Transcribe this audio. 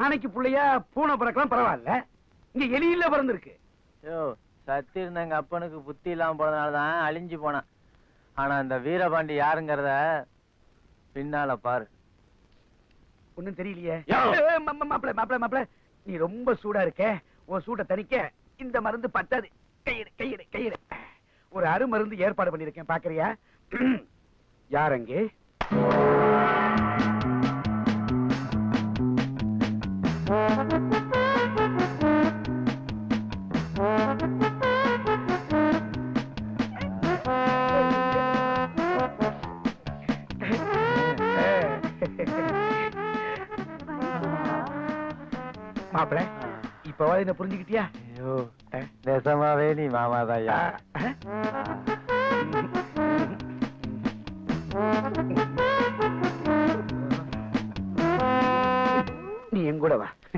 யானைக்கு புள்ளையா பூனை பிறக்கலாம் பரவாயில்ல, இங்க எலியில பிறந்திருக்கு. யோ, சத்தி இருந்த எங்க அப்பனுக்கு புத்தி இல்லாம போனதுனாலதான் அழிஞ்சு போனான். ஆனா இந்த வீரபாண்டி யாருங்கிறத பின்னால பாரு. ஒண்ணும் தெரியலையே. மாப்பிள மாப்பிள மாப்பிள, நீ ரொம்ப சூடா இருக்க, உன் சூட்டை தணிக்க இந்த மருந்து பத்தாது. கையிடு கையிடு கையிடு. ஒரு அருமருந்து ஏற்பாடு பண்ணிருக்கேன், பாக்குறியா? யார் அங்கே? மாப்பிள, இப்ப என்ன புரிஞ்சுக்கிட்டியா? ஐயோ, நெசமாவே நீ மாமாதாயா? நீ என் கூட வா.